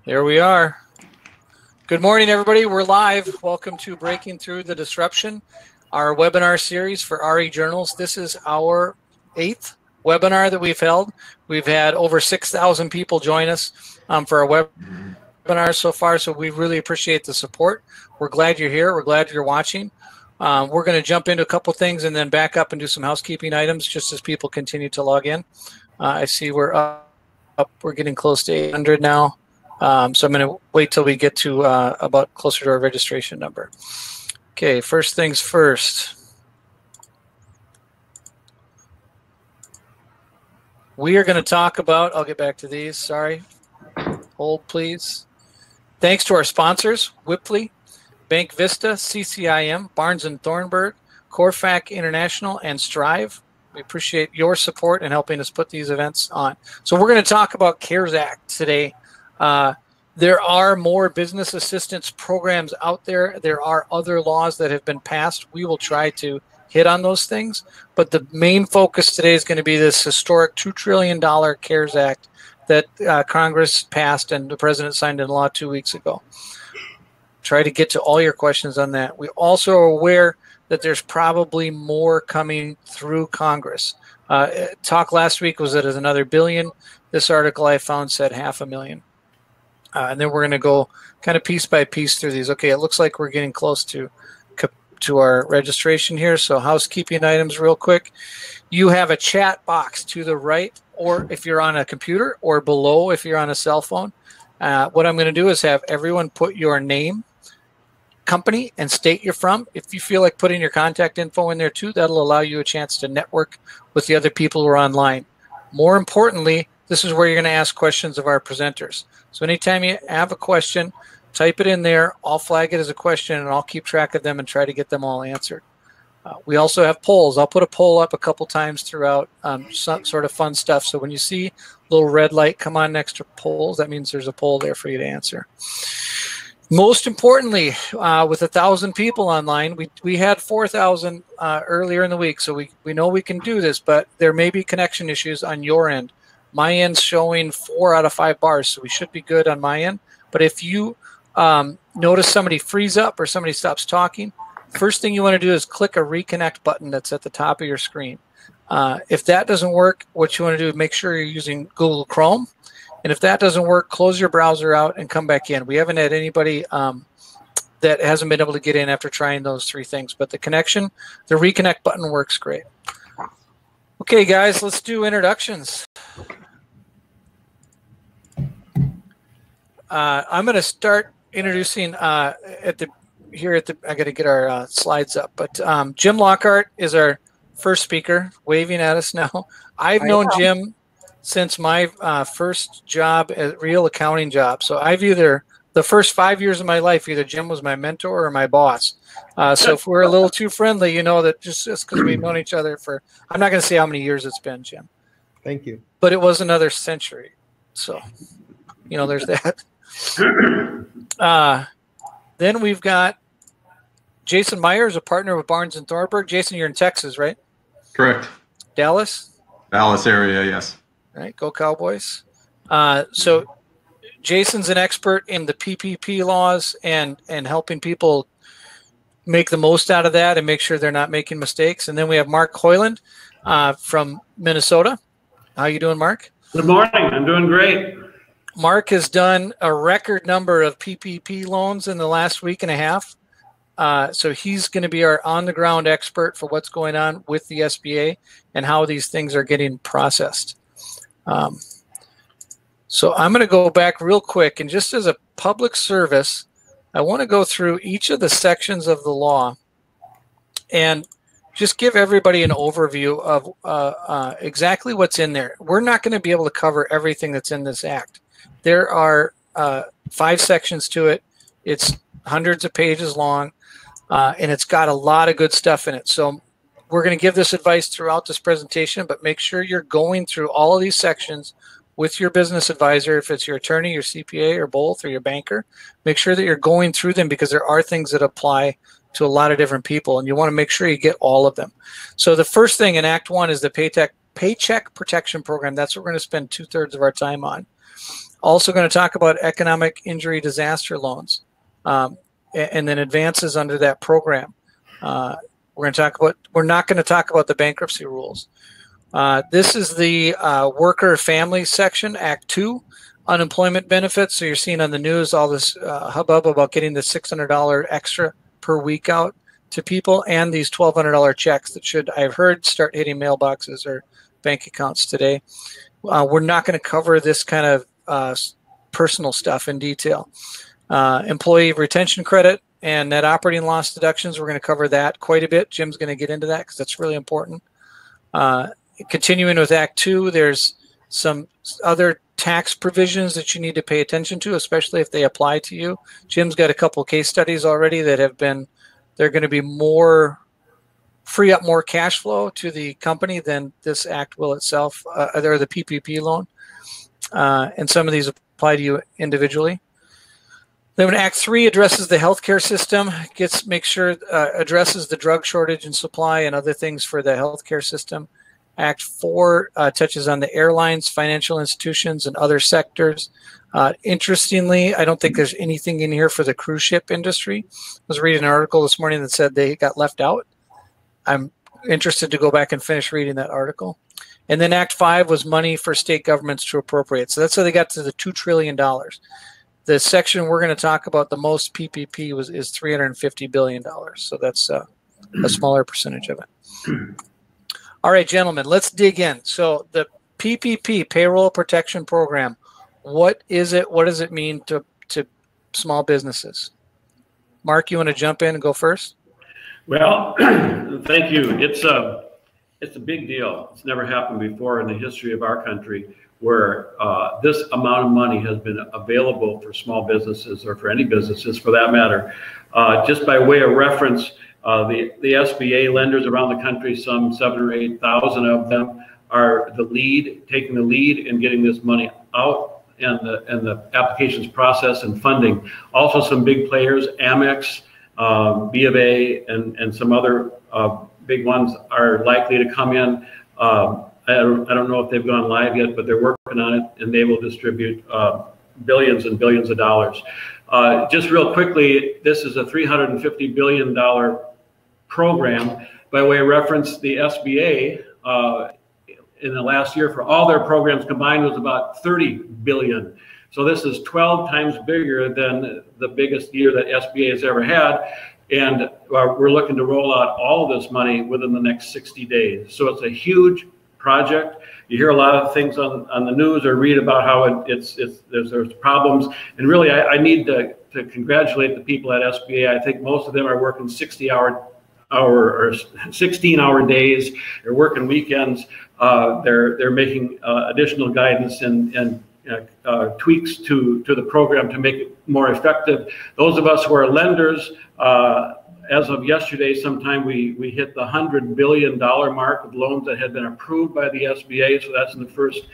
There we are. Good morning, everybody. We're live. Welcome to Breaking Through the Disruption, our webinar series for RE Journals. This is our 8th webinar that we've held. We've had over 6,000 people join us for our webinar so far, so we really appreciate the support. We're glad you're here. We're glad you're watching. We're going to jump into a couple things and then back up and do some housekeeping items just as people continue to log in. I see we're up. We're getting close to 800 now. So I'm going to wait till we get to about closer to our registration number. Okay, first things first. We are going to talk about, I'll get back to these, sorry. Hold, please. Thanks to our sponsors, Wipfli, BankVista, CCIM, Barnes & Thornburg, Corfac International, and Strive. We appreciate your support in helping us put these events on. So we're going to talk about CARES Act today. There are more business assistance programs out there. There are other laws that have been passed. We will try to hit on those things. But the main focus today is going to be this historic $2 trillion CARES Act that Congress passed and the president signed into law 2 weeks ago. Try to get to all your questions on that. We also are aware that there's probably more coming through Congress. Talk last week was that it's another $1 billion. This article I found said $500,000. And then we're going to go kind of piece by piece through these. Okay, it looks like we're getting close to our registration here. So housekeeping items real quick. You have a chat box to the right, or if you're on a computer, or below if you're on a cell phone. What I'm going to do is have everyone put your name, company, and state you're from. If you feel like putting your contact info in there too, that'll allow you a chance to network with the other people who are online. More importantly, this is where you're going to ask questions of our presenters. So anytime you have a question, type it in there. I'll flag it as a question, and I'll keep track of them and try to get them all answered. We also have polls. I'll put a poll up a couple times throughout, some sort of fun stuff. So when you see a little red light come on next to polls, that means there's a poll there for you to answer. Most importantly, with 1,000 people online, we had 4,000 earlier in the week, so we know we can do this, but there may be connection issues on your end. My end's showing 4 out of 5 bars, so we should be good on my end. But if you notice somebody freeze up or somebody stops talking, first thing you want to do is click a reconnect button that's at the top of your screen. If that doesn't work, what you want to do is make sure you're using Google Chrome. And if that doesn't work, close your browser out and come back in. We haven't had anybody that hasn't been able to get in after trying those 3 things. But the reconnect button works great. Okay, guys, let's do introductions. I'm going to start introducing I got to get our slides up. But Jim Lockhart is our first speaker, waving at us now. I've known Jim since my first job, a real accounting job. So the first 5 years of my life, either Jim was my mentor or my boss. So if we're a little too friendly, you know that just because we've known each other for, I'm not going to say how many years it's been, Jim. Thank you. But it was another century. So, there's that. Then we've got Jason Myers, a partner with Barnes & Thornburg. Jason, you're in Texas, right? Correct. Dallas? Dallas area, yes. Right, go Cowboys. So Jason's an expert in the PPP laws and helping people make the most out of that and make sure they're not making mistakes. And then we have Mark Hoiland from Minnesota. How you doing, Mark? Good morning. I'm doing great. Mark has done a record number of PPP loans in the last week and a half. So he's going to be our on-the-ground expert for what's going on with the SBA and how these things are getting processed. So I'm going to go back real quick, and just as a public service, I want to go through each of the sections of the law and just give everybody an overview of exactly what's in there. We're not going to be able to cover everything that's in this act. There are 5 sections to it. It's hundreds of pages long, and it's got a lot of good stuff in it. So we're going to give this advice throughout this presentation, but make sure you're going through all of these sections with your business advisor, if it's your attorney, your CPA, or both, or your banker. Make sure that you're going through them because there are things that apply to a lot of different people, and you want to make sure you get all of them. So the first thing in Act 1 is the Paycheck Protection Program. That's what we're going to spend 2/3 of our time on. Also going to talk about economic injury disaster loans, and then advances under that program. We're going to talk about. We're not going to talk about the bankruptcy rules. This is the worker family section, Act 2, unemployment benefits. So you're seeing on the news all this hubbub about getting the $600 extra per week out to people, and these $1,200 checks that should, I've heard, start hitting mailboxes or bank accounts today. We're not going to cover this kind of personal stuff in detail. Employee retention credit and net operating loss deductions, we're going to cover that quite a bit. Jim's going to get into that because that's really important. Continuing with Act 2, there's some other tax provisions that you need to pay attention to, especially if they apply to you. Jim's got a couple case studies already that have been, they're going to be free up more cash flow to the company than this act will itself, or the PPP loan. And some of these apply to you individually. Then when Act 3 addresses the healthcare system, addresses the drug shortage and supply and other things for the healthcare system. Act 4 touches on the airlines, financial institutions, and other sectors. Interestingly, I don't think there's anything in here for the cruise ship industry. I was reading an article this morning that said they got left out. I'm interested to go back and finish reading that article. And then Act 5 was money for state governments to appropriate. So that's how they got to the $2 trillion. The section we're going to talk about the most PPP is $350 billion. So that's a smaller percentage of it. All right, gentlemen, let's dig in. So the PPP, Payroll Protection Program, what is it? What does it mean to small businesses? Mark, you want to jump in and go first? Well, thank you. It's a big deal. It's never happened before in the history of our country where this amount of money has been available for small businesses, or for any businesses for that matter. Just by way of reference, the Sba lenders around the country, some 7,000 or 8,000 of them, are taking the lead in getting this money out and the applications process and funding. Also some big players, Amex, B of A, and some other big ones are likely to come in. I don't know if they've gone live yet, but they're working on it, and they will distribute billions and billions of dollars. Just real quickly, this is a $350 billion program. By way of reference, the SBA in the last year for all their programs combined was about $30 billion. So this is 12 times bigger than the biggest year that SBA has ever had. And we're looking to roll out all of this money within the next 60 days. So it's a huge project. You hear a lot of things on the news or read about how there's problems. And really, I need to congratulate the people at SBA. I think most of them are working 16-hour days. They're working weekends. They're making additional guidance and tweaks to the program to make it more effective. Those of us who are lenders, as of yesterday, sometime we hit the $100 billion mark of loans that had been approved by the SBA. So that's in the first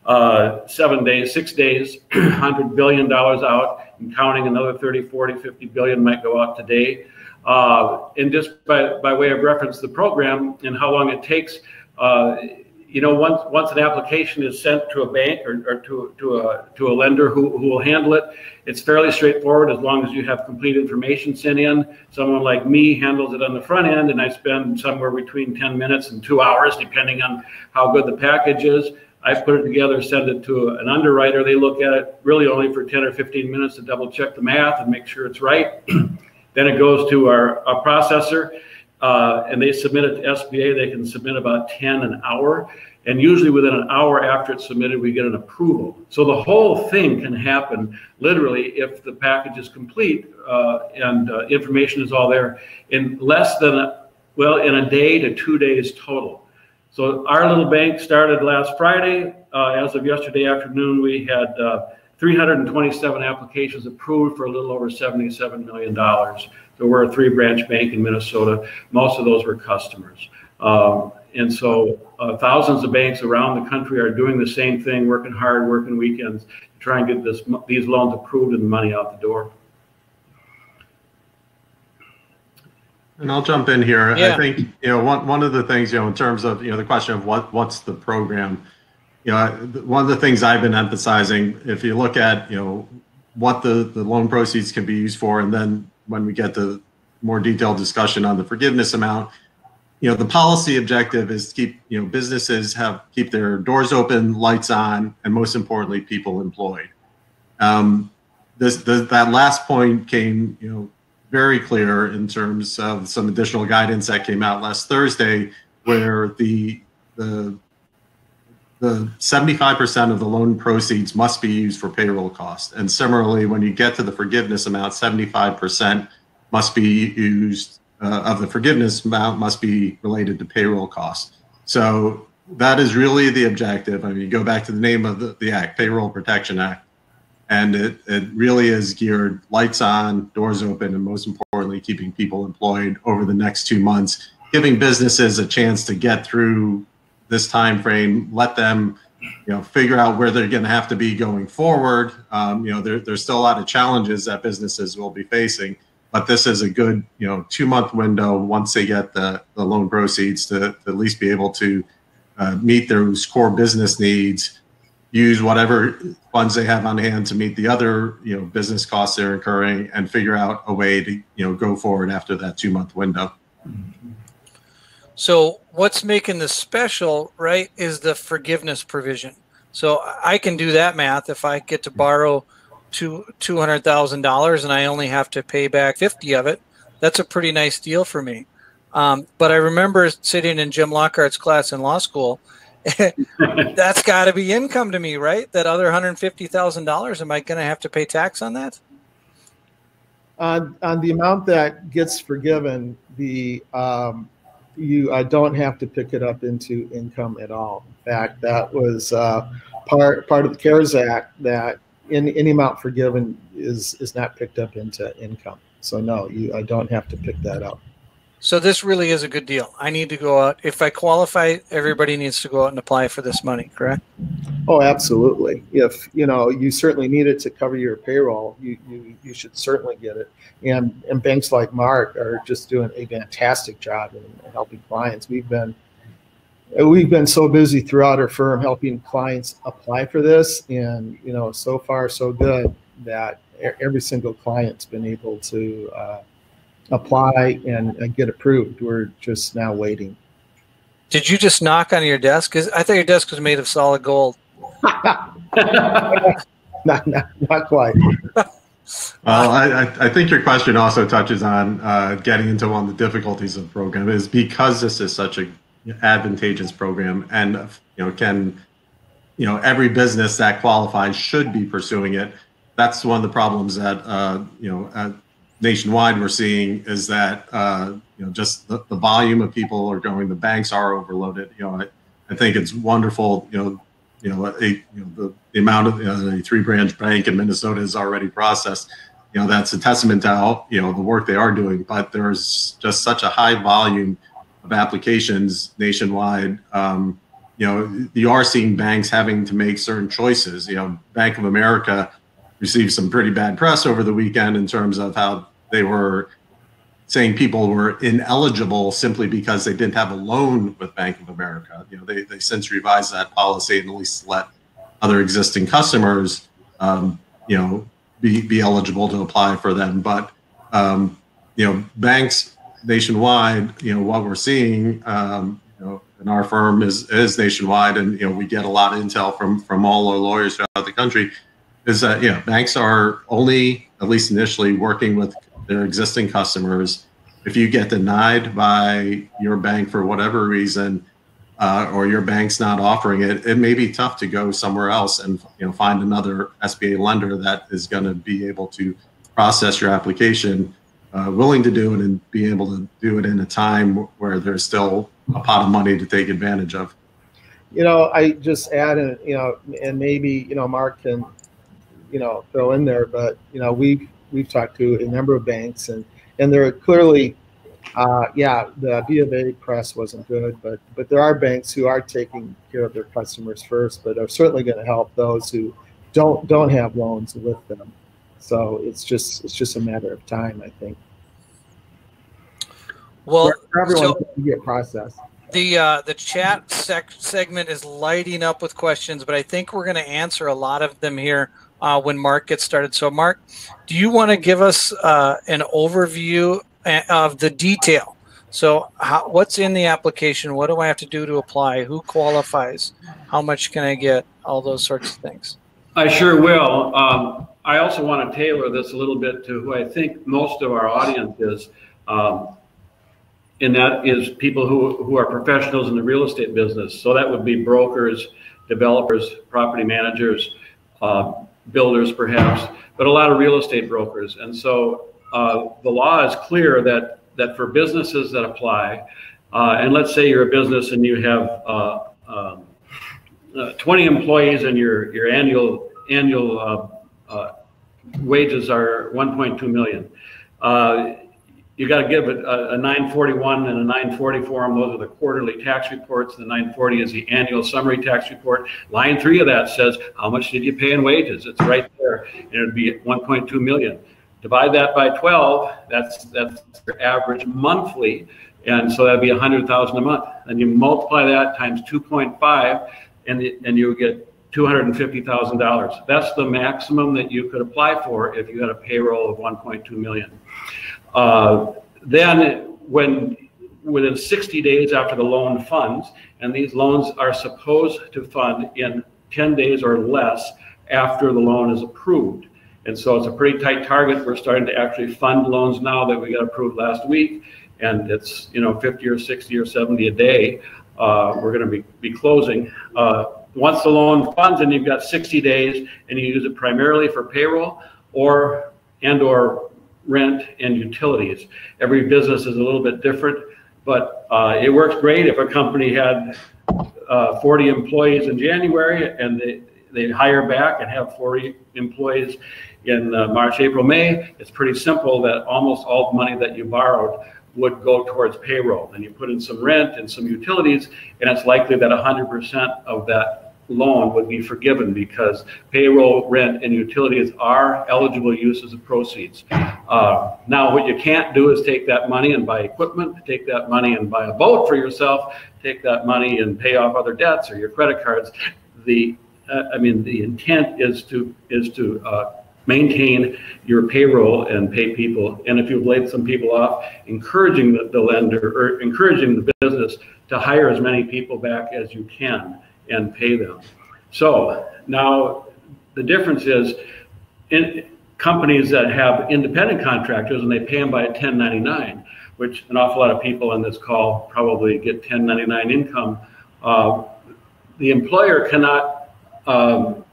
6 days, $100 billion out, and counting. Another 30, 40, 50 billion might go out today. And just by way of reference, the program and how long it takes, once an application is sent to a bank or to a lender who will handle it, it's fairly straightforward as long as you have complete information sent in. Someone like me handles it on the front end, and I spend somewhere between 10 minutes and 2 hours, depending on how good the package is. I put it together, send it to an underwriter. They look at it really only for 10 or 15 minutes to double check the math and make sure it's right. Then it goes to our processor, and they submit it to SBA. They can submit about 10 an hour. And usually within an hour after it's submitted, we get an approval. So the whole thing can happen literally if the package is complete and information is all there in less than, in a day to 2 days total. So our little bank started last Friday. As of yesterday afternoon, we had 327 applications approved for a little over $77 million. So we're a 3-branch bank in Minnesota. Most of those were customers. And so thousands of banks around the country are doing the same thing, working hard, working weekends to try and get these loans approved and the money out the door. And I'll jump in here. Yeah. I think, one of the things, in terms of, the question of what's the program, one of the things I've been emphasizing, if you look at, what the loan proceeds can be used for, and then when we get to more detailed discussion on the forgiveness amount, the policy objective is to keep, businesses keep their doors open, lights on, and most importantly, people employed. That last point came, very clear in terms of some additional guidance that came out last Thursday, where the 75% of the loan proceeds must be used for payroll costs. And similarly, when you get to the forgiveness amount, 75% must be used of the forgiveness amount must be related to payroll costs. So that is really the objective. I mean, you go back to the name of the Act, Payroll Protection Act, and it really is geared lights on, doors open, and most importantly, keeping people employed over the next 2 months, giving businesses a chance to get through this time frame, let them, figure out where they're going to have to be going forward. There's still a lot of challenges that businesses will be facing, but this is a good, 2-month window once they get the loan proceeds to at least be able to meet those core business needs, use whatever funds they have on hand to meet the other, business costs they're incurring, and figure out a way to, go forward after that 2-month window. So what's making this special, right, is the forgiveness provision. So I can do that math. If I get to borrow $200,000 and I only have to pay back 50 of it, that's a pretty nice deal for me. But I remember sitting in Jim Lockhart's class in law school. That's got to be income to me, right? That other $150,000, am I going to have to pay tax on that? On the amount that gets forgiven, you don't have to pick it up into income at all. In fact, that was part of the CARES Act, that any amount forgiven is not picked up into income. So no, I don't have to pick that up. So this really is a good deal. I need to go out. If I qualify, everybody needs to go out and apply for this money, correct? Oh, absolutely. If you certainly need it to cover your payroll, you should certainly get it. And banks like Mark are just doing a fantastic job in helping clients. We've been so busy throughout our firm helping clients apply for this, and so far so good that every single client's been able to apply and get approved. We're just now waiting. Did you just knock on your desk? 'Cause I thought your desk was made of solid gold. Not quite. Well, I think your question also touches on getting into one of the difficulties of the program, is because this is such a advantageous program, and every business that qualifies should be pursuing it. That's one of the problems that nationwide we're seeing, is that just the volume of people are going. The banks are overloaded. I think it's wonderful. The amount of the 3-branch bank in Minnesota is already processed. That's a testament to how the work they are doing. But there's just such a high volume of applications nationwide. You are seeing banks having to make certain choices. Bank of America received some pretty bad press over the weekend in terms of how they were saying people were ineligible simply because they didn't have a loan with Bank of America. They since revised that policy and at least let other existing customers, be eligible to apply for them. But banks nationwide, what we're seeing, and our firm is nationwide, and we get a lot of intel from all our lawyers throughout the country, is that banks are only, at least initially, working with their existing customers. If you get denied by your bank for whatever reason, or your bank's not offering it, it may be tough to go somewhere else and find another SBA lender that is going to be able to process your application, willing to do it, and be able to do it in a time where there's still a pot of money to take advantage of. I just add, and maybe Mark can throw in there, but we've talked to a number of banks, and they're clearly, the B of A press wasn't good, but there are banks who are taking care of their customers first, but are certainly going to help those who don't have loans with them. So it's just a matter of time, I think. Well, for everyone so to get processed. the chat segment is lighting up with questions, but I think we're going to answer a lot of them here when Mark gets started. So Mark, do you want to give us an overview of the detail? So what's in the application? What do I have to do to apply? Who qualifies? How much can I get? All those sorts of things. I sure will. I also want to tailor this a little bit to who I think most of our audience is, and that is people who are professionals in the real estate business. So that would be brokers, developers, property managers, builders perhaps, but a lot of real estate brokers. And so the law is clear that for businesses that apply, and let's say you're a business and you have 20 employees and your annual wages are 1.2 million. You got to give it a 941 and a 940 form. Those are the quarterly tax reports. The 940 is the annual summary tax report. Line 3 of that says, how much did you pay in wages? It's right there, and it'd be 1.2 million. Divide that by 12, that's your average monthly, and so that'd be 100,000 a month. And you multiply that times 2.5, and you get $250,000. That's the maximum that you could apply for if you had a payroll of 1.2 million. Then within 60 days after the loan funds, and these loans are supposed to fund in 10 days or less after the loan is approved. And so it's a pretty tight target. We're starting to actually fund loans now that we got approved last week, and it's 50 or 60 or 70 a day. We're going to be closing. Once the loan funds and you've got 60 days and you use it primarily for payroll or rent and utilities. Every business is a little bit different, but it works great if a company had 40 employees in January and they hire back and have 40 employees in March, April, May. It's pretty simple that almost all the money that you borrowed would go towards payroll. And you put in some rent and some utilities, and it's likely that 100% of that loan would be forgiven because payroll, rent, and utilities are eligible uses of proceeds. Now, what you can't do is take that money and buy equipment, take that money and buy a boat for yourself, take that money and pay off other debts or your credit cards. The intent is to maintain your payroll and pay people. And if you've laid some people off, encouraging the lender or encouraging the business to hire as many people back as you can and pay them. So now the difference is in companies that have independent contractors and they pay them by a 1099, which an awful lot of people on this call probably get 1099 income. The employer cannot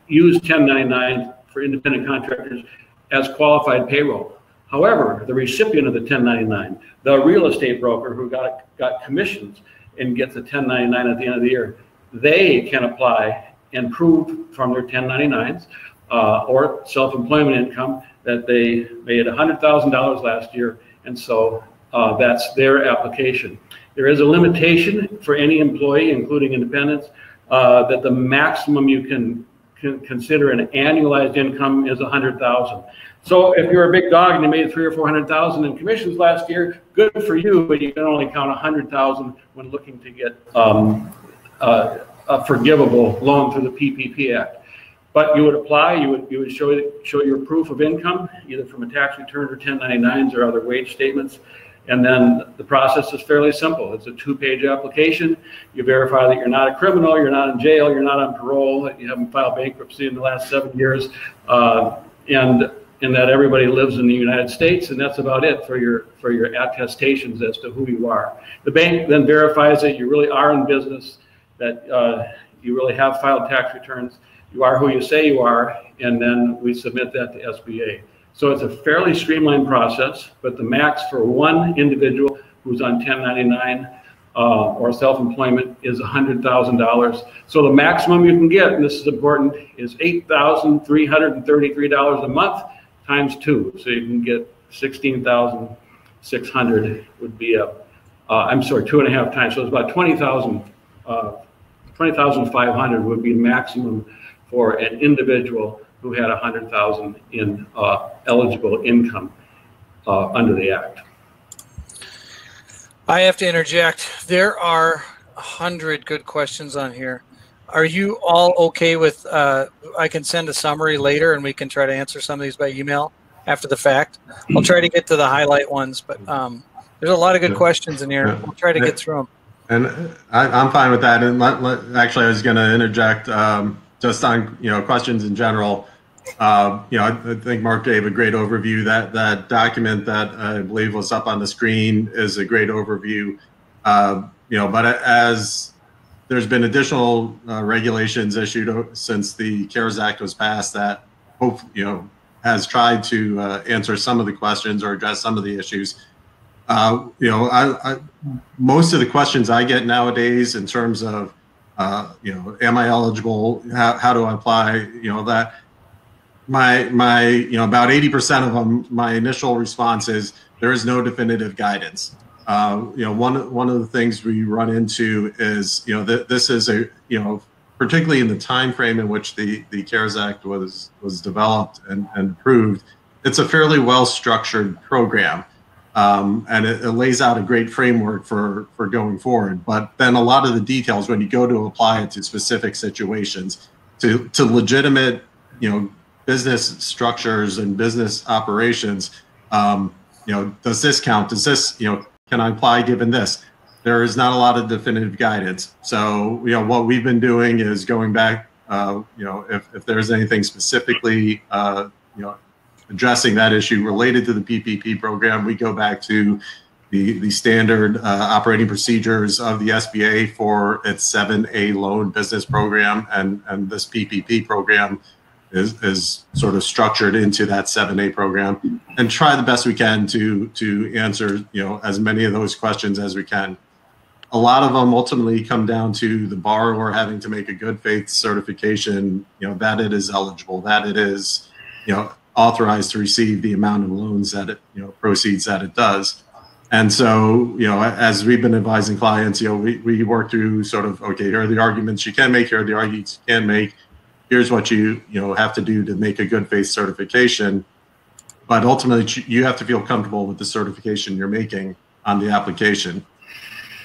use 1099 for independent contractors as qualified payroll. However, the recipient of the 1099, the real estate broker who got commissions and gets a 1099 at the end of the year, they can apply and prove from their 1099s or self-employment income that they made $100,000 last year, and so that's their application. There is a limitation for any employee, including independents, that the maximum you can consider an annualized income is $100,000. So if you're a big dog and you made $300,000 or $400,000 in commissions last year, good for you, but you can only count $100,000 when looking to get a forgivable loan through the PPP Act. But you would apply, you would show your proof of income, either from a tax return or 1099s or other wage statements. And then the process is fairly simple. It's a 2-page application. You verify that you're not a criminal, you're not in jail, you're not on parole, that you haven't filed bankruptcy in the last 7 years, and that everybody lives in the United States, and that's about it for your attestations as to who you are. The bank then verifies that you really are in business, that you really have filed tax returns, you are who you say you are, and then we submit that to SBA. So it's a fairly streamlined process, but the max for one individual who's on 1099 or self-employment is $100,000. So the maximum you can get, and this is important, is $8,333 a month times 2. So you can get 16,600 would be I'm sorry, 2.5 times. So it's about 20,500 would be maximum for an individual who had 100,000 in eligible income under the Act. I have to interject. There are 100 good questions on here. Are you all okay with, I can send a summary later and we can try to answer some of these by email after the fact. I'll try to get to the highlight ones, but there's a lot of good questions in here. We'll try to get through them. And I'm fine with that. And actually, I was going to interject just on questions in general. I think Mark gave a great overview. That document that I believe was up on the screen is a great overview. But as there's been additional regulations issued since the CARES Act was passed that has tried to answer some of the questions or address some of the issues. Most of the questions I get nowadays in terms of, am I eligible? How do I apply? That my about 80% of them, my initial response is there is no definitive guidance. One of the things we run into is, this is particularly in the time frame in which the CARES Act was developed and approved, it's a fairly well-structured program. And it lays out a great framework for going forward. But then a lot of the details, when you go to apply it to specific situations, to legitimate, business structures and business operations, does this count? Does this, can I apply given this? There is not a lot of definitive guidance. So, what we've been doing is going back, if there's anything specifically, addressing that issue related to the PPP program, we go back to the standard operating procedures of the SBA for its 7A loan business program, and this PPP program is sort of structured into that 7A program, and try the best we can to answer as many of those questions as we can. A lot of them ultimately come down to the borrower having to make a good faith certification, that it is eligible, that it is authorized to receive the amount of loans that it proceeds that it does. And so as we've been advising clients, we work through sort of, okay, here are the arguments you can make, here are the arguments you can make, here's what you have to do to make a good faith certification. But ultimately you have to feel comfortable with the certification you're making on the application.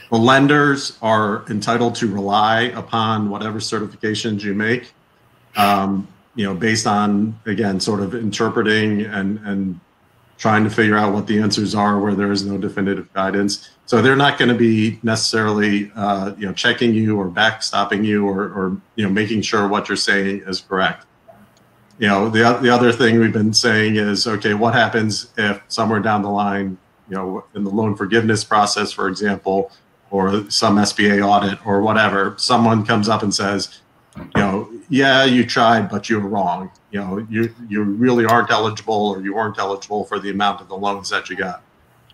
The lenders are entitled to rely upon whatever certifications you make, based on, again, sort of interpreting and trying to figure out what the answers are where there is no definitive guidance. So they're not going to be necessarily, checking you or backstopping you or making sure what you're saying is correct. The other thing we've been saying is, okay, what happens if somewhere down the line, in the loan forgiveness process, for example, or some SBA audit or whatever, someone comes up and says, yeah, you tried, but you were wrong. You really aren't eligible, or you weren't eligible for the amount of the loans that you got.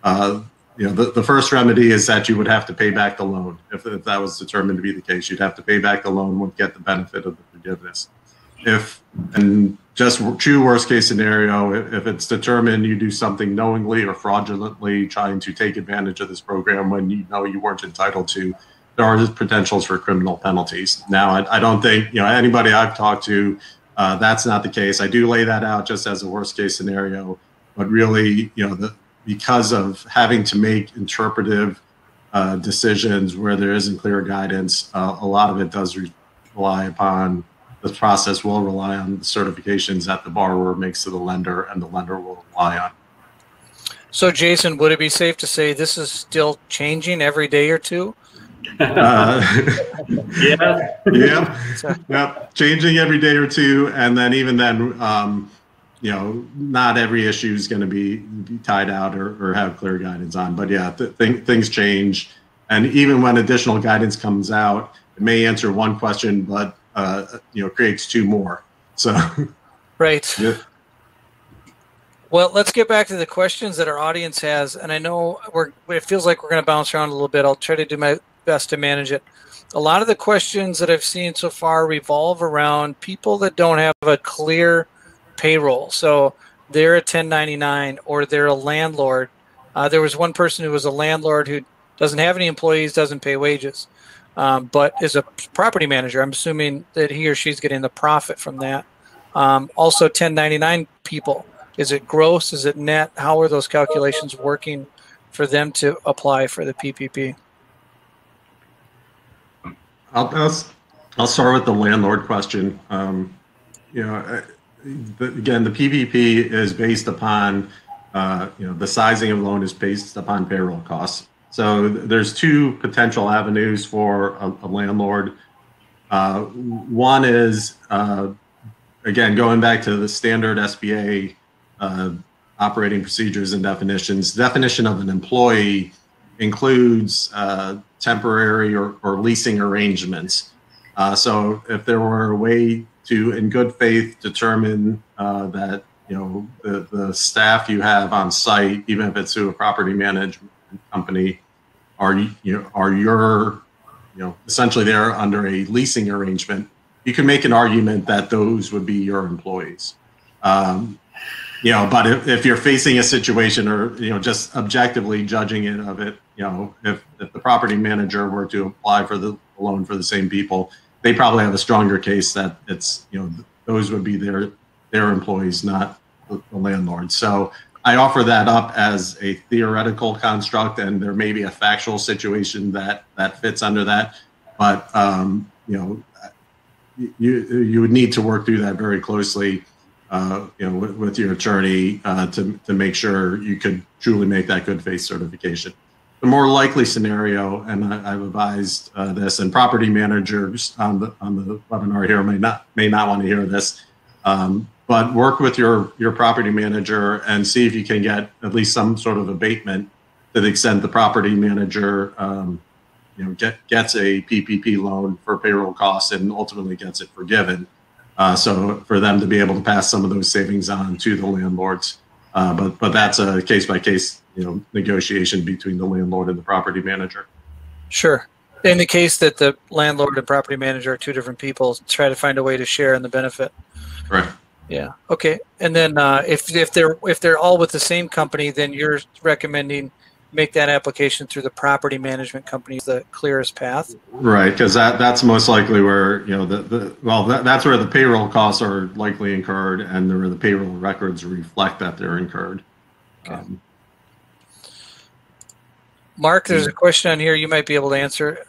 The first remedy is that you would have to pay back the loan. If that was determined to be the case, you'd have to pay back the loan, would get the benefit of the forgiveness. And just true worst case scenario, if it's determined you do something knowingly or fraudulently trying to take advantage of this program when you weren't entitled to, there are potentials for criminal penalties. Now, I don't think, anybody I've talked to, that's not the case. I do lay that out just as a worst case scenario, but really, because of having to make interpretive decisions where there isn't clear guidance, a lot of it does rely upon, the process will rely on the certifications that the borrower makes to the lender and the lender will rely on. So Jason, would it be safe to say this is still changing every day or two? Yeah, changing every day or two, and then even then, not every issue is going to be tied out or have clear guidance on. But yeah, things change, and even when additional guidance comes out, it may answer one question, but creates two more. So, right. Yeah. Well, let's get back to the questions that our audience has, and I know it feels like we're going to bounce around a little bit. I'll try to do my best to manage it. A lot of the questions that I've seen so far revolve around people that don't have a clear payroll. So they're a 1099 or they're a landlord. There was one person who was a landlord who doesn't have any employees, doesn't pay wages, but is a property manager. I'm assuming that he or she's getting the profit from that. Also 1099 people. Is it gross? Is it net? How are those calculations working for them to apply for the PPP? I'll start with the landlord question. Again, the PPP is based upon, the sizing of the loan is based upon payroll costs. So there's two potential avenues for a landlord. One is, again, going back to the standard SBA operating procedures and definitions. Definition of an employee includes temporary or leasing arrangements. So if there were a way to, in good faith, determine that the staff you have on site, even if it's through a property management company, are essentially they're under a leasing arrangement, you can make an argument that those would be your employees. But if you're facing a situation, or just objectively judging it of it, if the property manager were to apply for the loan for the same people, they probably have a stronger case that it's those would be their employees, not the landlord. So I offer that up as a theoretical construct, and there may be a factual situation that fits under that, but you would need to work through that very closely, with your attorney to make sure you could truly make that good faith certification. The more likely scenario, and I've advised this, and property managers on the webinar here may not want to hear this, but work with your property manager and see if you can get at least some sort of abatement to the extent the property manager gets a PPP loan for payroll costs and ultimately gets it forgiven. So for them to be able to pass some of those savings on to the landlords, but that's a case by case negotiation between the landlord and the property manager. Sure. In the case that the landlord and property manager are two different people, try to find a way to share in the benefit. Right. Yeah. Okay. And then if they're all with the same company, then you're recommending make that application through the property management company, the clearest path. Right, because that's most likely where that's where the payroll costs are likely incurred, and where the payroll records reflect that they're incurred. Okay. Mark, there's a question on here you might be able to answer.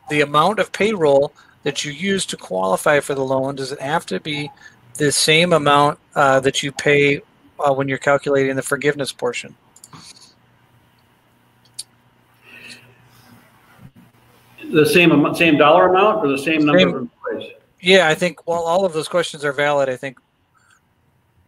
The amount of payroll that you use to qualify for the loan, does it have to be the same amount that you pay when you're calculating the forgiveness portion? The same dollar amount, or the same number of employees? Yeah, I think all of those questions are valid, I think.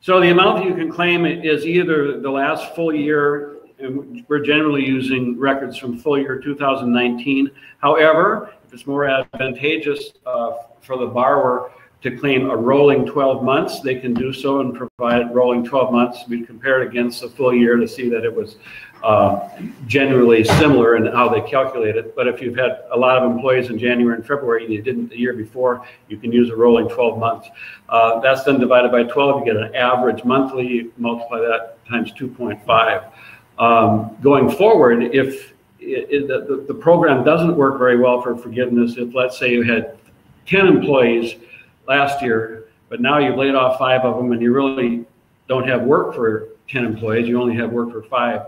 So the amount that you can claim is either the last full year, and we're generally using records from full year 2019. However, if it's more advantageous for the borrower to claim a rolling 12 months, they can do so and provide rolling 12 months. We compare it against the full year to see that it was generally similar in how they calculate it. But if you've had a lot of employees in January and February and you didn't the year before, you can use a rolling 12 months. That's then divided by 12, you get an average monthly, you multiply that times 2.5. Going forward, if the program doesn't work very well for forgiveness, if let's say you had 10 employees last year, but now you've laid off 5 of them and you really don't have work for 10 employees, you only have work for 5.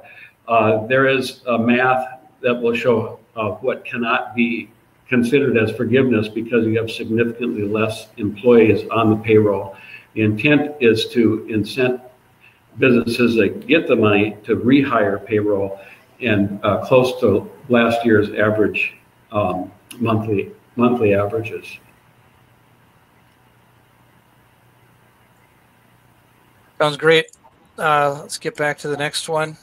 There is a math that will show what cannot be considered as forgiveness because you have significantly less employees on the payroll. The intent is to incent businesses that get the money to rehire payroll, and close to last year's average monthly averages. Sounds great. Let's get back to the next one.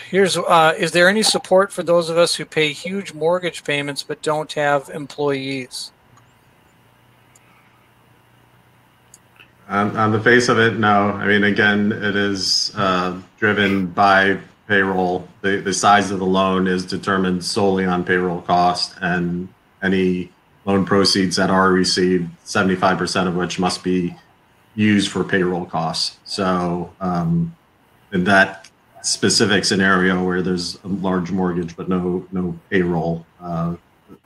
Here's, is there any support for those of us who pay huge mortgage payments but don't have employees? On the face of it, no. I mean, again, it is driven by payroll. The size of the loan is determined solely on payroll cost, and any loan proceeds that are received, 75% of which must be used for payroll costs. So in that specific scenario where there's a large mortgage but no payroll, the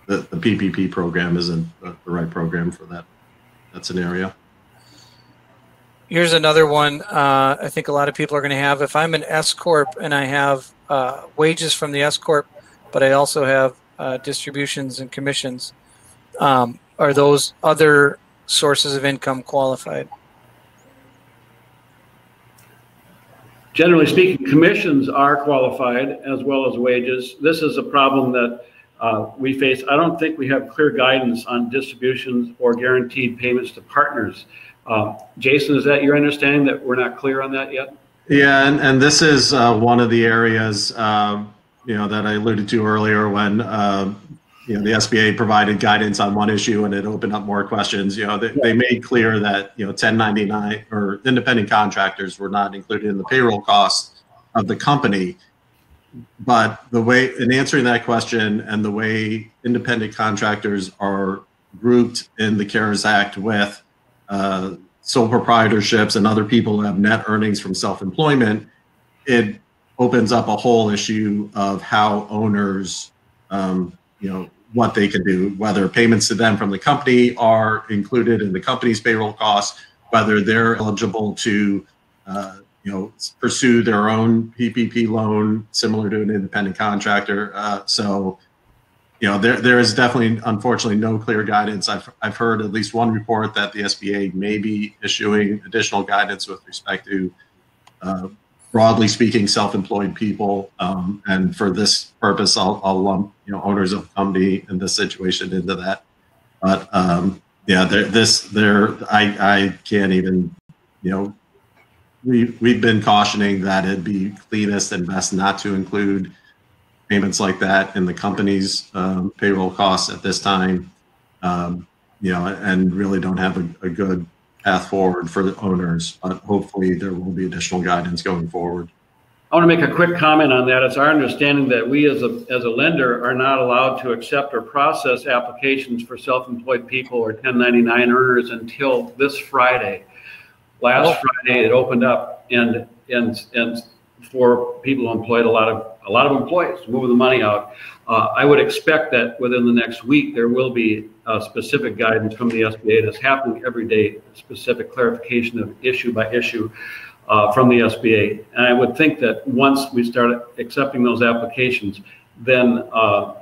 PPP program isn't the right program for that scenario. Here's another one I think a lot of people are going to have. If I'm an S Corp and I have wages from the S Corp, but I also have distributions and commissions, are those other sources of income qualified? Generally speaking, commissions are qualified as well as wages. This is a problem that we face. I don't think we have clear guidance on distributions or guaranteed payments to partners. Jason, is that your understanding that we're not clear on that yet? Yeah, and this is one of the areas that I alluded to earlier when the SBA provided guidance on one issue and it opened up more questions. They made clear that 1099 or independent contractors were not included in the payroll costs of the company. But the way in answering that question and the way independent contractors are grouped in the CARES Act with sole proprietorships and other people who have net earnings from self-employment, it opens up a whole issue of how owners, what they can do, whether payments to them from the company are included in the company's payroll costs, whether they're eligible to, pursue their own PPP loan similar to an independent contractor. There is definitely, unfortunately, no clear guidance. I've heard at least one report that the SBA may be issuing additional guidance with respect to, broadly speaking, self-employed people. And for this purpose, I'll lump owners of the company in this situation into that. But I can't even. We've been cautioning that it'd be cleanest and best not to include payments like that in the company's payroll costs at this time, and really don't have a good path forward for the owners. But hopefully there will be additional guidance going forward. I want to make a quick comment on that. It's our understanding that we as a lender are not allowed to accept or process applications for self-employed people or 1099 earners until this Friday. Last Friday it opened up and for people who employed a lot of employees, moving the money out. I would expect that within the next week there will be specific guidance from the SBA that's happening every day, specific clarification of issue by issue from the SBA. And I would think that once we start accepting those applications, then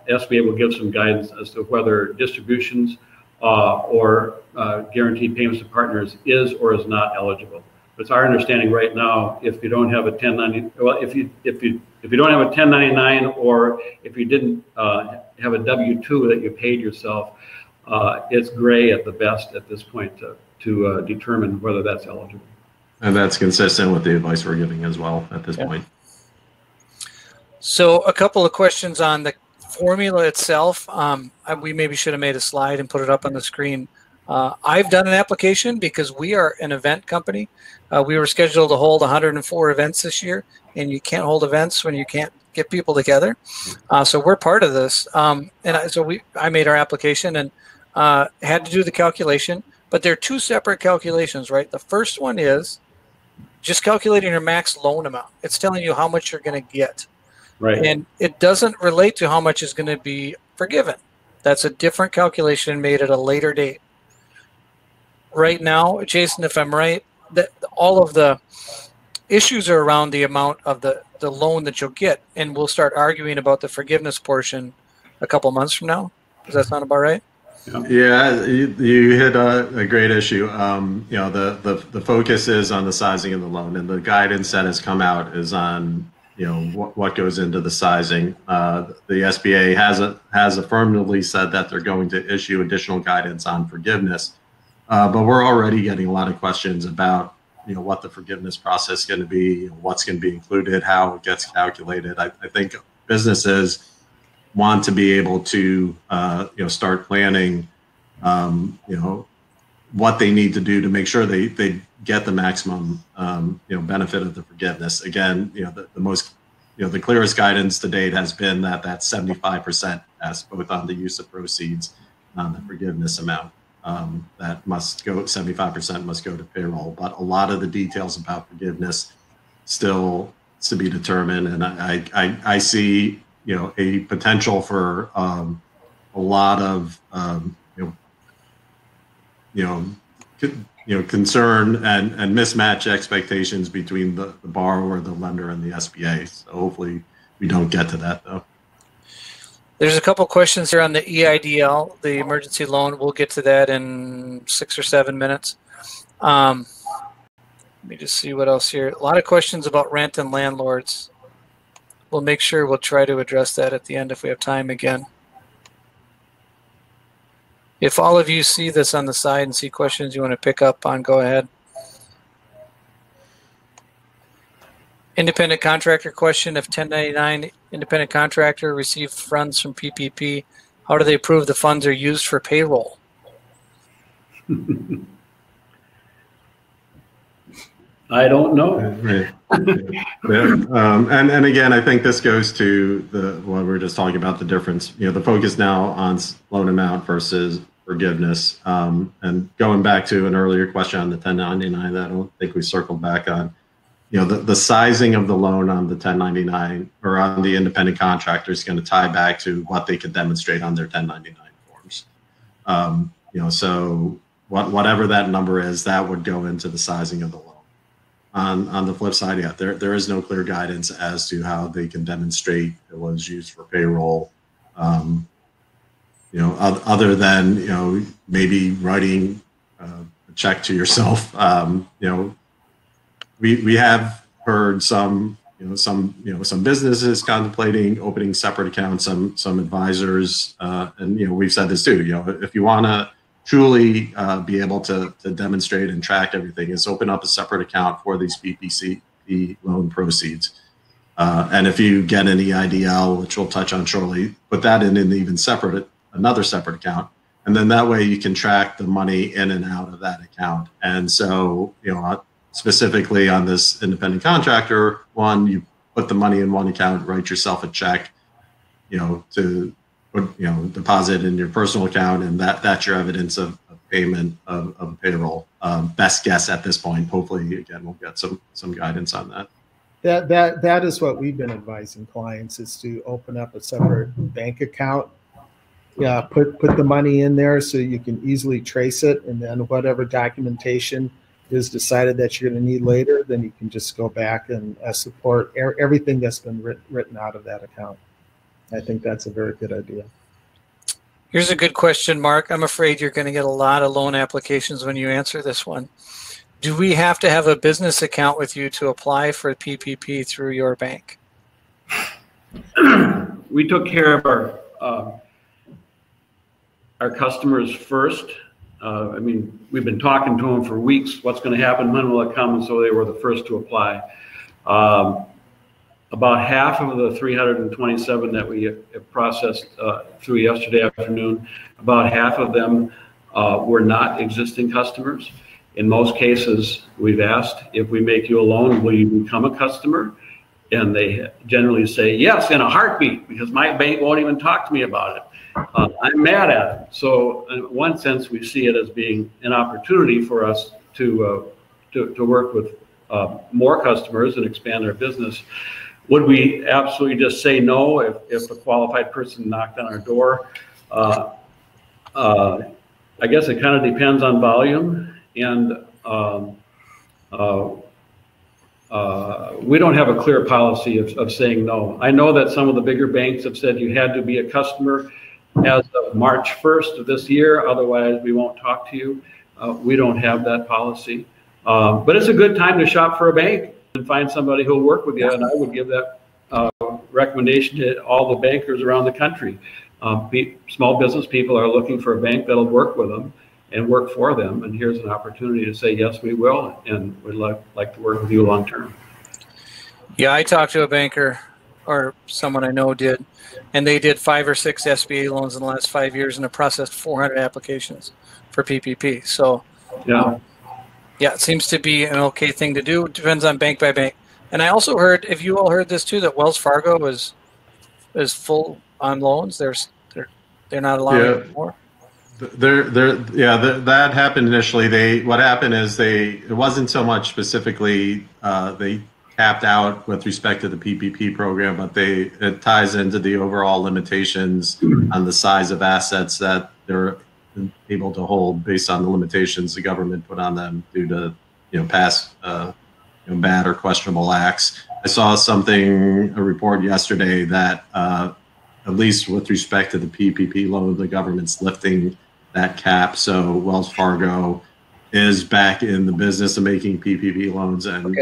SBA will give some guidance as to whether distributions or guaranteed payments to partners is or is not eligible. But it's our understanding right now, if you don't have a 1099, well, if you don't have a 1099 or if you didn't have a W-2 that you paid yourself, it's gray at the best at this point to determine whether that's eligible. And that's consistent with the advice we're giving as well at this point. So a couple of questions on the formula itself. We maybe should have made a slide and put it up on the screen. I've done an application because we are an event company. We were scheduled to hold 104 events this year, and you can't hold events when you can't get people together. So we're part of this. I made our application and had to do the calculation, but they're two separate calculations, right? The first one is just calculating your max loan amount. It's telling you how much you're going to get. Right. And it doesn't relate to how much is going to be forgiven. That's a different calculation made at a later date. Right now, Jason, if I'm right, that all of the issues are around the amount of the loan that you'll get, and we'll start arguing about the forgiveness portion a couple months from now. Does that sound about right? Yeah, you hit a great issue. The focus is on the sizing of the loan, and the guidance that has come out is on what goes into the sizing. The SBA has affirmatively said that they're going to issue additional guidance on forgiveness, but we're already getting a lot of questions about what the forgiveness process is going to be, what's going to be included, how it gets calculated. I think businesses want to be able to start planning what they need to do to make sure they get the maximum benefit of the forgiveness. Again, the clearest guidance to date has been that 75% as both on the use of proceeds on the forgiveness amount. That must go, 75% must go to payroll, but a lot of the details about forgiveness still to be determined. And I see a potential for a lot of concern and mismatch expectations between the borrower, the lender, and the SBA. So hopefully we don't get to that, though. There's a couple questions here on the EIDL, the emergency loan. We'll get to that in 6 or 7 minutes. Let me just see what else here. A lot of questions about rent and landlords. We'll make sure we'll try to address that at the end if we have time again. If all of you see this on the side and see questions you want to pick up on, go ahead. Independent contractor question: if 1099 independent contractor received funds from PPP, how do they prove the funds are used for payroll? I don't know. Right. And again, I think this goes to what we were just talking about, the difference. The focus now on loan amount versus forgiveness. And going back to an earlier question on the 1099 that I don't think we circled back on, the sizing of the loan on the 1099 or on the independent contractor is going to tie back to what they could demonstrate on their 1099 forms. So whatever that number is, that would go into the sizing of the loan. On the flip side, yeah, there is no clear guidance as to how they can demonstrate it was used for payroll. Other than maybe writing a check to yourself. We have heard some businesses contemplating opening separate accounts. Some advisors, and we've said this too. If you want to truly be able to demonstrate and track everything, is open up a separate account for these PPP loan proceeds. And if you get an EIDL, which we'll touch on shortly, put that in an even another separate account. And then that way you can track the money in and out of that account. And so, specifically on this independent contractor one, you put the money in one account, write yourself a check, to deposit in your personal account, and that's your evidence of payment of payroll. Best guess at this point. Hopefully, again, we'll get some guidance on that. That is what we've been advising clients, is to open up a separate bank account. Yeah, put the money in there so you can easily trace it, and then whatever documentation is decided that you're going to need later, then you can just go back and support everything that's been written out of that account. I think that's a very good idea. Here's a good question, Mark. I'm afraid you're going to get a lot of loan applications when you answer this one. Do we have to have a business account with you to apply for PPP through your bank? We took care of our customers first. We've been talking to them for weeks. What's going to happen? When will it come? And so they were the first to apply. About half of the 327 that we processed through yesterday afternoon, about half of them were not existing customers. In most cases, we've asked, if we make you a loan, will you become a customer? And they generally say, yes, in a heartbeat, because my bank won't even talk to me about it. I'm mad at it. So in one sense, we see it as being an opportunity for us to work with more customers and expand our business. Would we absolutely just say no if a qualified person knocked on our door? I guess it kind of depends on volume, and we don't have a clear policy of saying no. I know that some of the bigger banks have said you had to be a customer as of March 1st of this year, otherwise we won't talk to you. We don't have that policy. But it's a good time to shop for a bank and find somebody who'll work with you, and I would give that recommendation to all the bankers around the country. Small business people are looking for a bank that'll work with them and work for them, and here's an opportunity to say, yes, we will, and we'd like to work with you long term. Yeah, I talked to a banker, or someone I know did, and they did 5 or 6 SBA loans in the last 5 years and have processed 400 applications for PPP. So, yeah, it seems to be an okay thing to do. It depends on bank by bank. And I also heard, if you all heard this too, that Wells Fargo is full on loans. They're not allowing more. That happened initially. What happened is it wasn't so much specifically they capped out with respect to the PPP program, but it ties into the overall limitations on the size of assets that they're able to hold based on the limitations the government put on them due to past bad or questionable acts. I saw a report yesterday that at least with respect to the PPP loan, the government's lifting that cap. So Wells Fargo is back in the business of making PPP loans and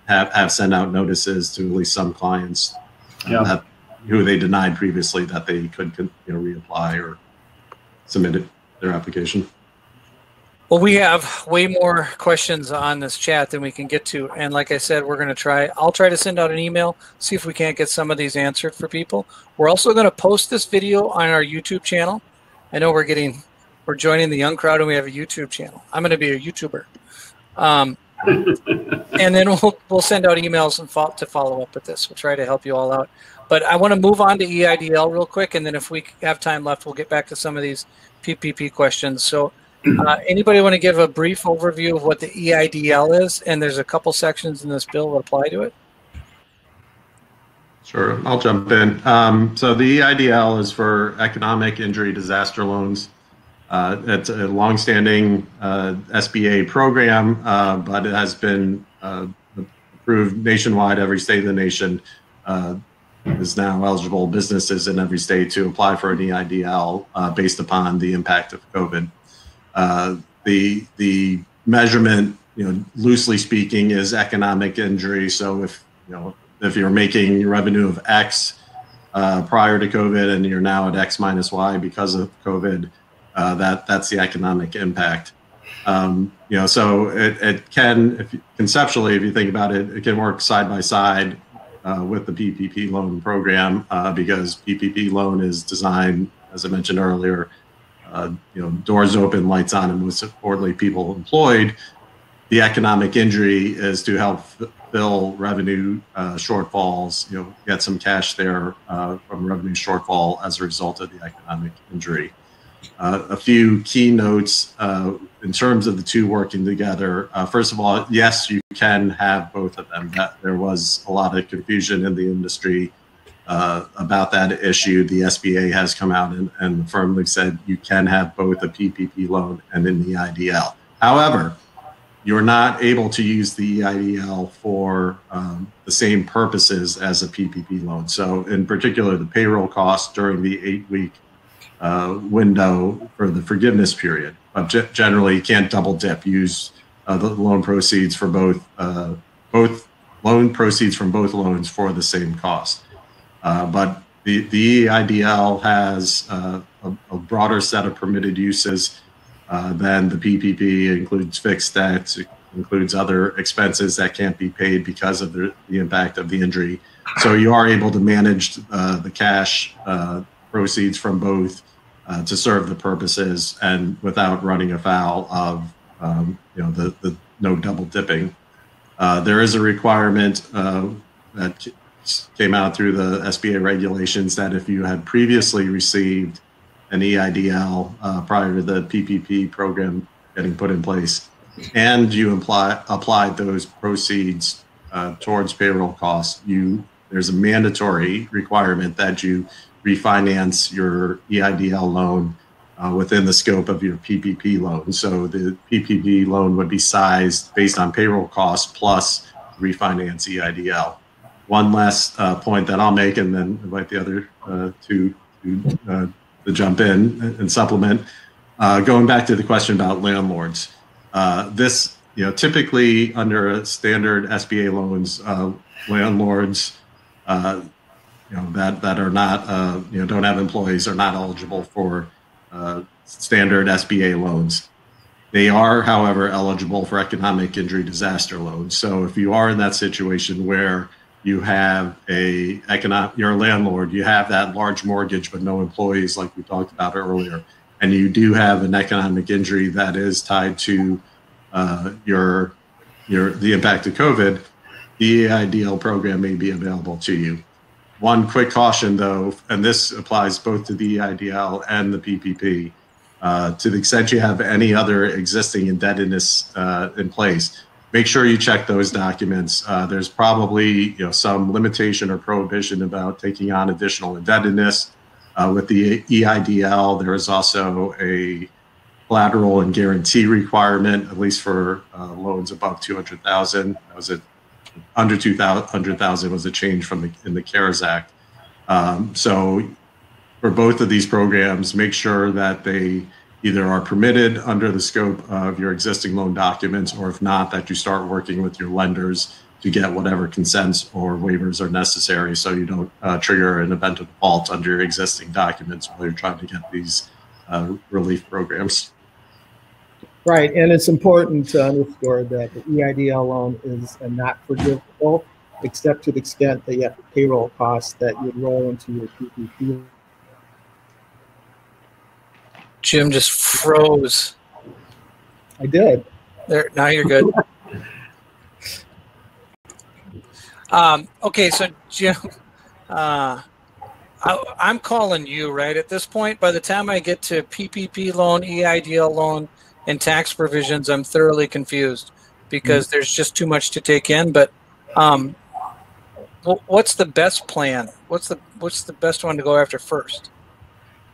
have sent out notices to at least some clients who they denied previously that they could reapply or submit their application. Well, we have way more questions on this chat than we can get to. And like I said, I'll try to send out an email, see if we can't get some of these answered for people. We're also going to post this video on our YouTube channel. I know we're joining the young crowd and we have a YouTube channel. I'm going to be a YouTuber. And then we'll send out emails to follow up with this. We'll try to help you all out. But I want to move on to EIDL real quick. And then if we have time left, we'll get back to some of these PPP questions. So anybody want to give a brief overview of what the EIDL is? And there's a couple sections in this bill that apply to it. Sure, I'll jump in. So the EIDL is for economic injury disaster loans. It's a longstanding SBA program, but it has been approved nationwide. Every state in the nation is now eligible, businesses in every state, to apply for an EIDL based upon the impact of COVID. The measurement, loosely speaking, is economic injury. So if you're making revenue of X prior to COVID and you're now at X minus Y because of COVID, that's the economic impact. So it can, conceptually, if you think about it, it can work side by side with the PPP loan program because PPP loan is designed, as I mentioned earlier, doors open, lights on, and most importantly, people employed. The economic injury is to help fill revenue shortfalls, get some cash there from revenue shortfall as a result of the economic injury. A few key notes in terms of the two working together. First of all, yes, you can have both of them. There was a lot of confusion in the industry about that issue. The SBA has come out and firmly said you can have both a PPP loan and an EIDL. However, you're not able to use the EIDL for the same purposes as a PPP loan. So in particular, the payroll costs during the 8-week window for the forgiveness period. But generally, you can't double dip. Use the loan proceeds for both loan proceeds from both loans for the same cost. But the EIDL has a broader set of permitted uses than the PPP. It includes fixed debts, it includes other expenses that can't be paid because of the impact of the injury. So you are able to manage the cash proceeds from both to serve the purposes and without running afoul of the no double dipping. There is a requirement that came out through the SBA regulations that if you had previously received an EIDL prior to the PPP program getting put in place, and you applied those proceeds towards payroll costs, there's a mandatory requirement that you refinance your EIDL loan within the scope of your PPP loan. So the PPP loan would be sized based on payroll costs plus refinance EIDL. One last point that I'll make, and then invite the other two to jump in and supplement. Going back to the question about landlords, this, typically under a standard SBA loans, landlords, that are not, don't have employees are not eligible for standard SBA loans. They are, however, eligible for economic injury disaster loans. So if you are in that situation where you have you're a landlord, you have that large mortgage but no employees, like we talked about earlier, and you do have an economic injury that is tied to the impact of COVID, the EIDL program may be available to you. One quick caution, though, and this applies both to the EIDL and the PPP, to the extent you have any other existing indebtedness in place, make sure you check those documents. There's probably some limitation or prohibition about taking on additional indebtedness. With the EIDL, there is also a collateral and guarantee requirement, at least for loans above 200,000. That was it. Under 200,000 was a change from in the CARES Act. So for both of these programs, make sure that they either are permitted under the scope of your existing loan documents, or if not, that you start working with your lenders to get whatever consents or waivers are necessary so you don't trigger an event of default under your existing documents while you're trying to get these relief programs. Right, and it's important to underscore that the EIDL loan is not forgivable, except to the extent that you have payroll costs that you'd roll into your PPP. Jim just froze. I did. There, now you're good. Okay, so Jim, I'm calling you, right? At this point, by the time I get to PPP loan, EIDL loan, and tax provisions, I'm thoroughly confused because there's just too much to take in. But what's the best plan? What's the best one to go after first?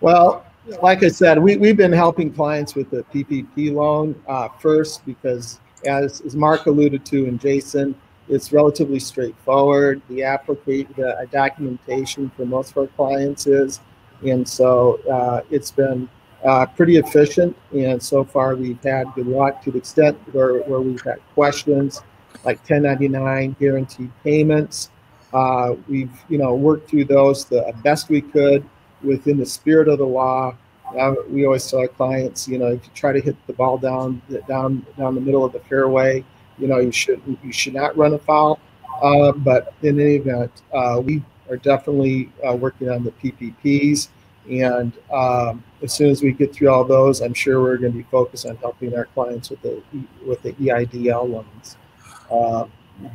Well, like I said, we've been helping clients with the PPP loan first because, as Mark alluded to and Jason, it's relatively straightforward. The documentation for most of our clients is, and so it's been pretty efficient. And so far, we've had good luck to the extent where we've had questions like 1099 guaranteed payments. We've worked through those the best we could within the spirit of the law. We always tell our clients, if you try to hit the ball down the middle of the fairway, you should not run afoul. But in any event, we are definitely working on the PPPs, and as soon as we get through all those, I'm sure we're going to be focused on helping our clients with the EIDL loans.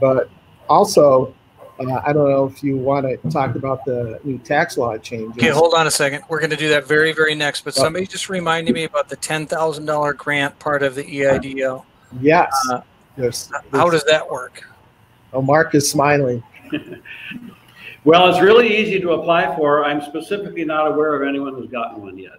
But also, I don't know if you want to talk about the new tax law changes. Okay, hold on a second. We're going to do that very, very next. But somebody just reminded me about the $10,000 grant part of the EIDL. Yes. How does that work? Oh, Mark is smiling. Well, it's really easy to apply for. I'm specifically not aware of anyone who's gotten one yet.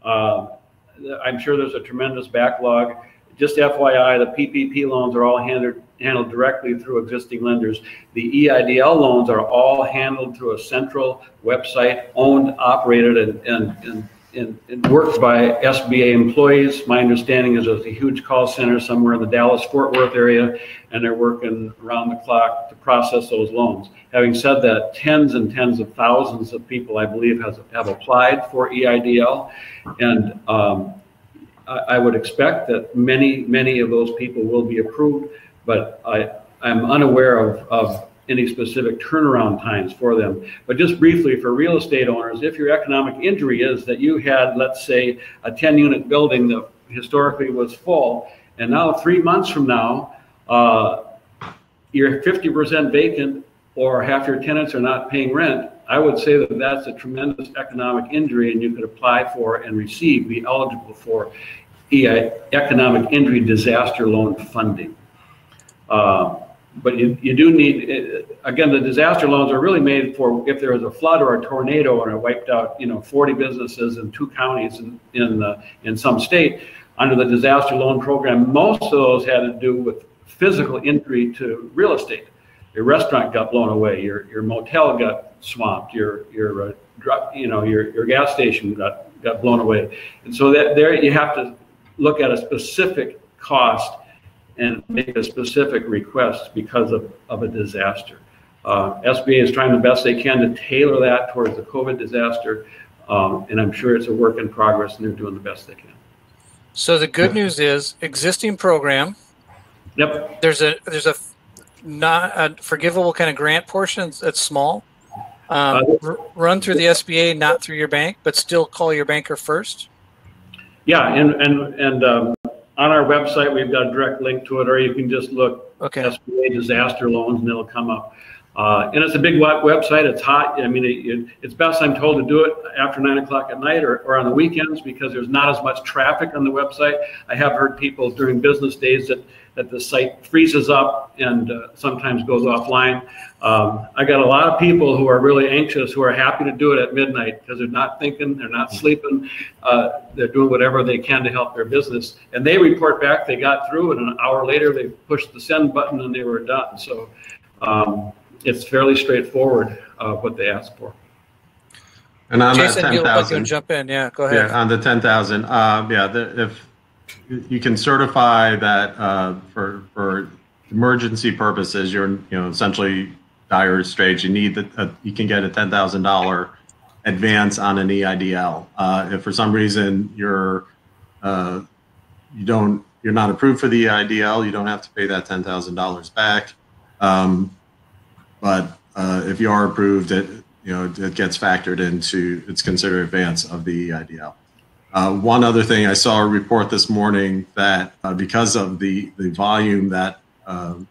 I'm sure there's a tremendous backlog. Just FYI, the PPP loans are all handled directly through existing lenders. The EIDL loans are all handled through a central website, owned, operated, and worked by SBA employees. My understanding is there's a huge call center somewhere in the Dallas-Fort Worth area, and they're working around the clock to process those loans. Having said that, tens and tens of thousands of people, I believe, have applied for EIDL, and I would expect that many of those people will be approved, but I'm unaware of any specific turnaround times for them. But just briefly, for real estate owners, if your economic injury is that you had, let's say, a 10-unit building that historically was full, and now 3 months from now, you're 50% vacant or half your tenants are not paying rent, I would say that that's a tremendous economic injury, and you could apply for and be eligible for economic injury disaster loan funding. But you do need, again, the disaster loans are really made for if there was a flood or a tornado and it wiped out, 40 businesses in 2 counties in some state. Under the disaster loan program, most of those had to do with physical injury to real estate. Your restaurant got blown away, your motel got swamped, your gas station got blown away, and so that there you have to look at a specific cost and make a specific request because of a disaster. SBA is trying the best they can to tailor that towards the COVID disaster, and I'm sure it's a work in progress, and they're doing the best they can. So the good news is existing program. Yep. There's a not a forgivable kind of grant portion that's small. Run through the SBA, not through your bank, but still call your banker first. Yeah, and on our website, we've got a direct link to it, or you can just look SBA disaster loans and it'll come up. And it's a big website. It's hot. I mean, it's best, I'm told, to do it after 9 o'clock at night or on the weekends because there's not as much traffic on the website. I have heard people during business days that the site freezes up and sometimes goes offline. I got a lot of people who are really anxious, who are happy to do it at midnight because they're not thinking, they're not sleeping, they're doing whatever they can to help their business. And they report back they got through, and an hour later they pushed the send button and they were done. So it's fairly straightforward what they asked for. And on Jason, that 10,000, jump in. Yeah, go ahead. Yeah, on the 10,000, if you can certify that for emergency purposes, you're essentially dire straits. You need you can get a $10,000 advance on an EIDL. If for some reason you're not approved for the EIDL, you don't have to pay that $10,000 back. But if you are approved, it gets factored into, it's considered advance of the EIDL. One other thing, I saw a report this morning that because of the volume that of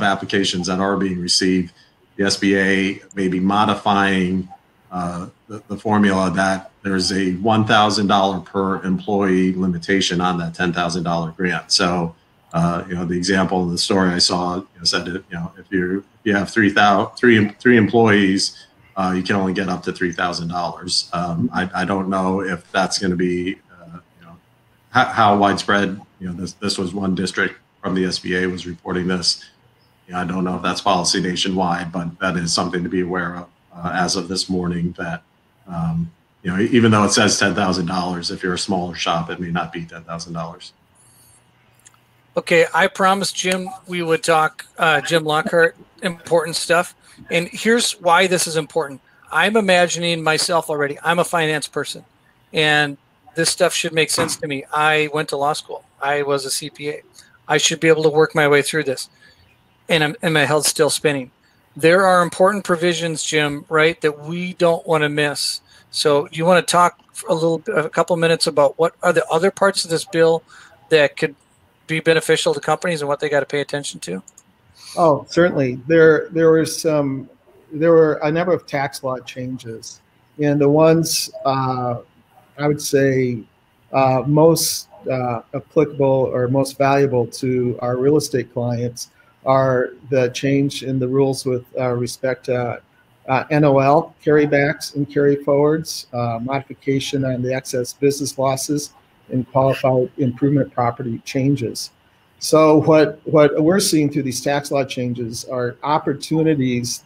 applications that are being received, the SBA may be modifying the formula that there's a $1,000 per employee limitation on that $10,000 grant. So, the example in the story I saw said that if you have three employees, you can only get up to $3,000. I don't know if that's going to be how widespread. This was one district from the SBA was reporting this. I don't know if that's policy nationwide, but that is something to be aware of as of this morning. That even though it says $10,000, if you're a smaller shop, it may not be $10,000. Okay, I promised Jim we would talk, Jim Lockhart, important stuff. And here's why this is important. I'm imagining myself already. I'm a finance person, and this stuff should make sense to me. I went to law school. I was a CPA. I should be able to work my way through this. And my head's still spinning. There are important provisions, Jim, right, that we don't want to miss. So do you want to talk a couple minutes about what are the other parts of this bill that could be beneficial to companies and what they got to pay attention to? Oh, certainly. There were a number of tax law changes, and the ones I would say most applicable or most valuable to our real estate clients are the change in the rules with respect to NOL carrybacks and carry forwards, modification on the excess business losses, and qualified improvement property changes. So what we're seeing through these tax law changes are opportunities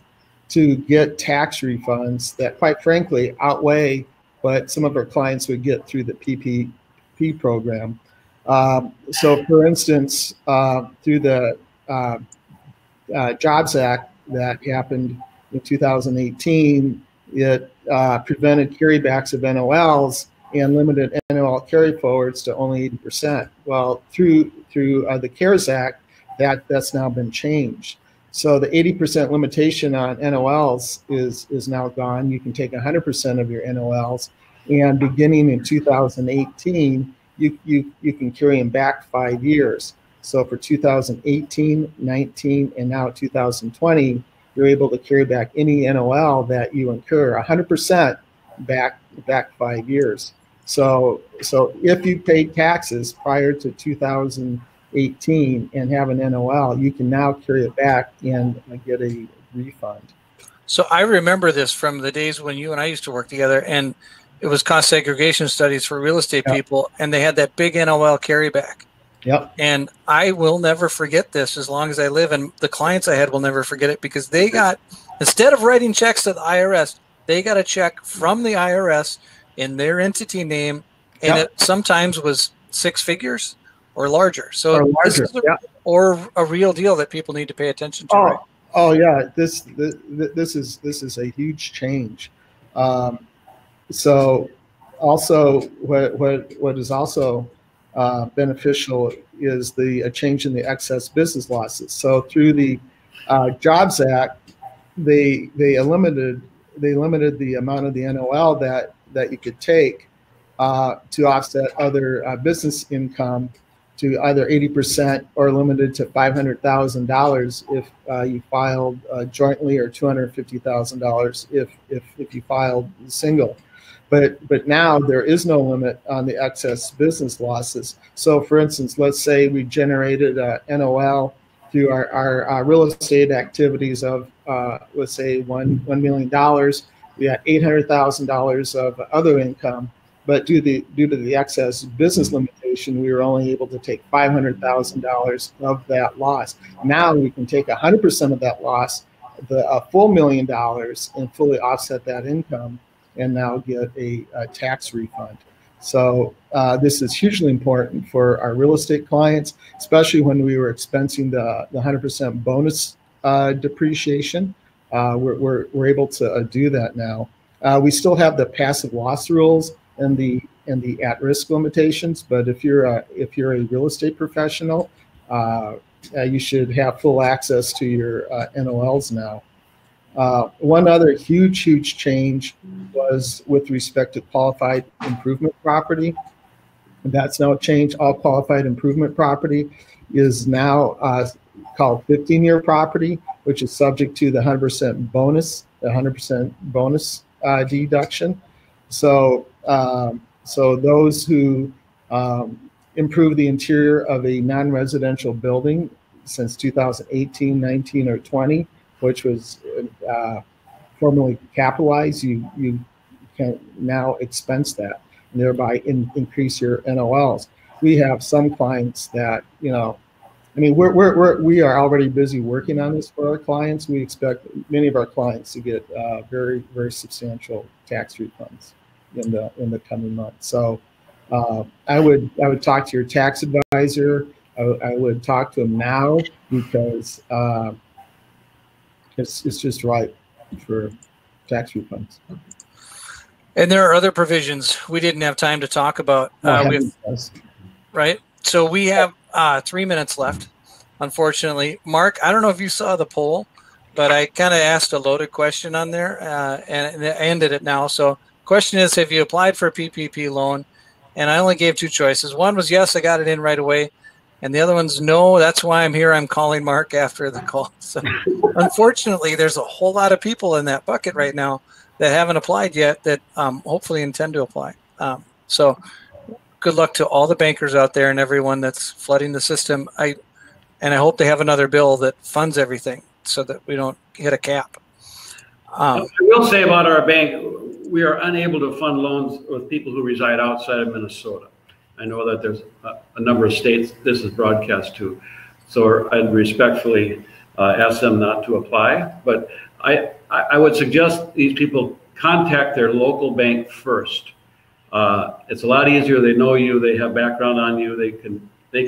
to get tax refunds that, quite frankly, outweigh what some of our clients would get through the PPP program. So, for instance, through the Jobs Act that happened in 2018, it prevented carrybacks of NOLs and limited NOL carry forwards to only 80%. Well, through the CARES Act, that's now been changed. So the 80% limitation on NOLs is now gone. You can take 100% of your NOLs, and beginning in 2018, you can carry them back 5 years. So for 2018, 19, and now 2020, you're able to carry back any NOL that you incur 100% back 5 years. So if you paid taxes prior to 2018 and have an NOL, you can now carry it back and get a refund. So I remember this from the days when you and I used to work together, and it was cost segregation studies for real estate people, and they had that big NOL carryback. Yep. And I will never forget this as long as I live, and the clients I had will never forget it, because they got, instead of writing checks to the IRS, they got a check from the IRS in their entity name, and it sometimes was 6 figures or larger. So this is a real deal that people need to pay attention to. Right? Oh yeah, this is a huge change. So also what is also beneficial is the change in the excess business losses. So through the Jobs Act, they limited the amount of the NOL that you could take to offset other business income to either 80% or limited to $500,000 if you filed jointly, or $250,000 if you filed single. But now there is no limit on the excess business losses. So for instance, let's say we generated a NOL through our real estate activities of, let's say $1 million. We had $800,000 of other income, but due to the excess business limitation, we were only able to take $500,000 of that loss. Now we can take 100% of that loss, the full $1 million, and fully offset that income, and now get a tax refund. So this is hugely important for our real estate clients, especially when we were expensing the 100% bonus depreciation. We're able to do that now. We still have the passive loss rules and the at-risk limitations, but if you're a real estate professional, you should have full access to your NOLs now. One other huge change was with respect to qualified improvement property. That's now changed. All qualified improvement property is now called 15-year property, which is subject to the 100% bonus, deduction. So those who improve the interior of a non-residential building since 2018, 19, or 20, which was formerly capitalized, you can now expense that, and thereby increase your NOLs. We have some clients that, we are already busy working on this for our clients. We expect many of our clients to get very, very substantial tax refunds in the coming months. So I would talk to your tax advisor. I would talk to them now, because it's just right for tax refunds. And there are other provisions we didn't have time to talk about. Right? So we have 3 minutes left, unfortunately. Mark, I don't know if you saw the poll, but I kind of asked a loaded question on there, and I ended it now. So question is, have you applied for a PPP loan? And I only gave two choices. One was yes, I got it in right away. And the other one's no, that's why I'm here. I'm calling Mark after the call. So unfortunately, there's a whole lot of people in that bucket right now that haven't applied yet that hopefully intend to apply. So good luck to all the bankers out there and everyone that's flooding the system. I hope they have another bill that funds everything so that we don't hit a cap. I will say about our bank, we are unable to fund loans with people who reside outside of Minnesota. I know that there's a number of states this is broadcast to, so I'd respectfully ask them not to apply. But I would suggest these people contact their local bank first. It's a lot easier. They know you. They have background on you. They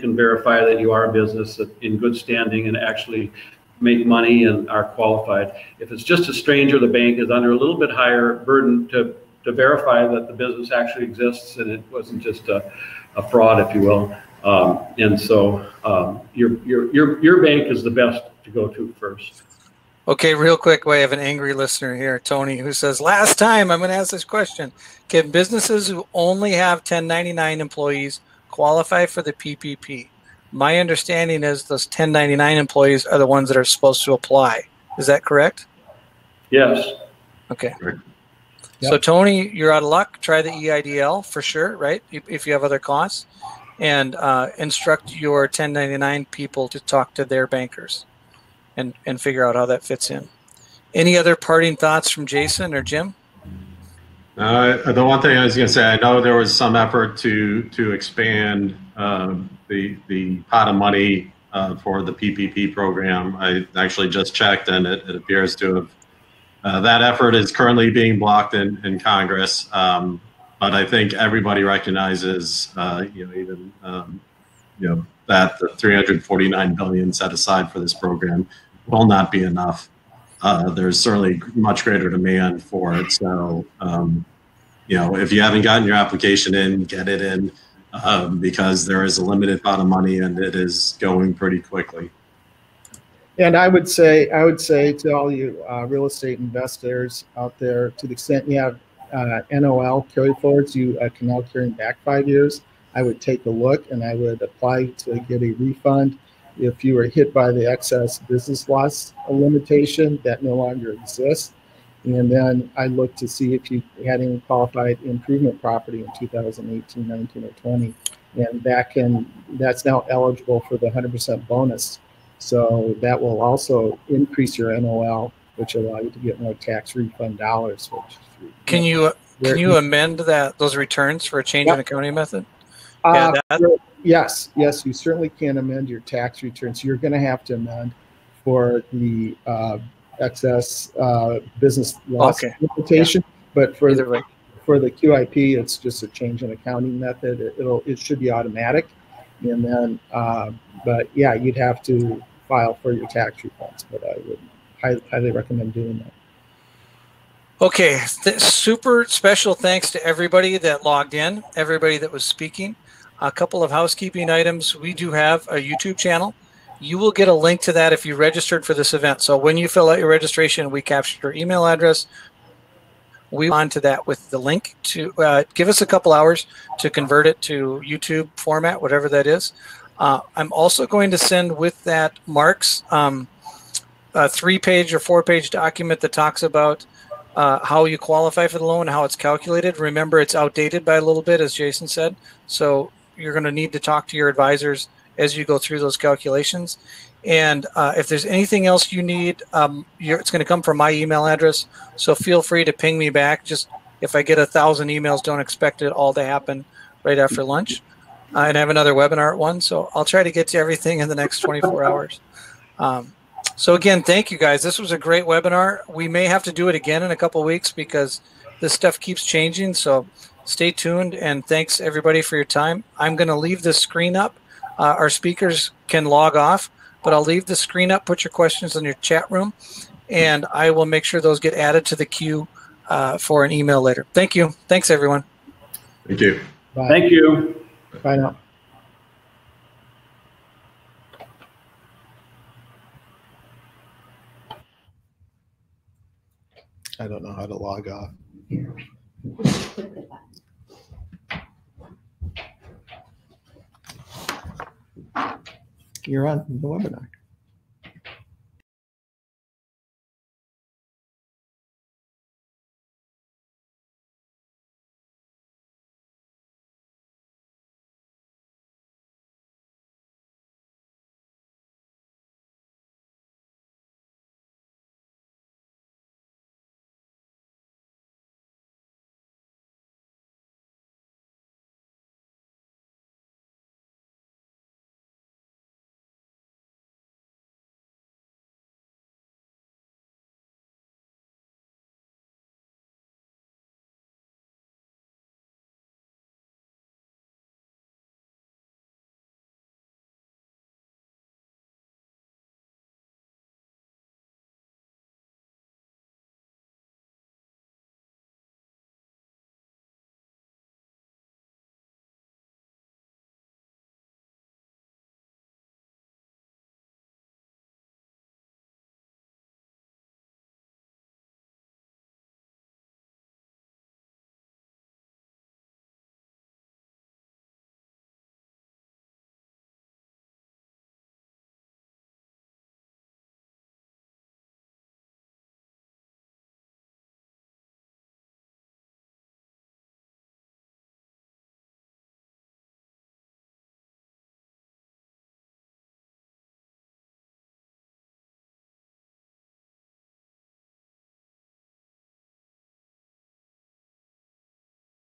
can verify that you are a business in good standing and actually make money and are qualified. If it's just a stranger, the bank is under a little bit higher burden to verify that the business actually exists and it wasn't just a fraud, if you will. And so your bank is the best to go to first. Okay, real quick, we have an angry listener here, Tony, who says, last time I'm going to ask this question. Can businesses who only have 1099 employees qualify for the PPP? My understanding is those 1099 employees are the ones that are supposed to apply. Is that correct? Yes. Okay. Yep. So, Tony, you're out of luck. Try the EIDL for sure, right? If you have other costs. And instruct your 1099 people to talk to their bankers and figure out how that fits in. Any other parting thoughts from Jason or Jim? The one thing I was going to say, I know there was some effort to expand the pot of money for the PPP program. I actually just checked, and it appears to have that effort is currently being blocked in Congress. But I think everybody recognizes, that the $349 billion set aside for this program will not be enough. There's certainly much greater demand for it. So, if you haven't gotten your application in, get it in, because there is a limited amount of money and it is going pretty quickly. And I would say to all you real estate investors out there, to the extent you have NOL carry forwards, you can now carry back 5 years. I would take a look and I would apply to get a refund. If you were hit by the excess business loss limitation, that no longer exists. And then I looked to see if you had any qualified improvement property in 2018, 19, or 20. And that's now eligible for the 100% bonus. So that will also increase your NOL, which will allow you to get more tax refund dollars. Can you amend those returns for a change in accounting method? Yes, you certainly can amend your tax returns. You're going to have to amend for the excess business loss limitation, but for the QIP, it's just a change in accounting method. It should be automatic, and then but yeah, you'd have to file for your tax refunds. But I would highly recommend doing that. Okay, super special thanks to everybody that logged in, everybody that was speaking. A couple of housekeeping items. We do have a YouTube channel. You will get a link to that if you registered for this event. So when you fill out your registration, we captured your email address. We on to that with the link to give us a couple hours to convert it to YouTube format, whatever that is. I'm also going to send with that Mark's 3-page or 4-page document that talks about how you qualify for the loan, how it's calculated. Remember, it's outdated by a little bit, as Jason said. So you're going to need to talk to your advisors as you go through those calculations. And if there's anything else you need, it's going to come from my email address. So feel free to ping me back. Just if I get 1,000 emails, don't expect it all to happen right after lunch. And I have another webinar at 1, so I'll try to get to everything in the next 24 hours. So again, thank you guys. This was a great webinar. We may have to do it again in a couple of weeks because this stuff keeps changing. So stay tuned, and thanks everybody for your time. I'm going to leave the screen up. Our speakers can log off, but I'll leave the screen up. Put your questions in your chat room, and I will make sure those get added to the queue for an email later. Thank you. Thanks, everyone. Thank you. Bye. Thank you. Bye now. I don't know how to log off. You're on the webinar.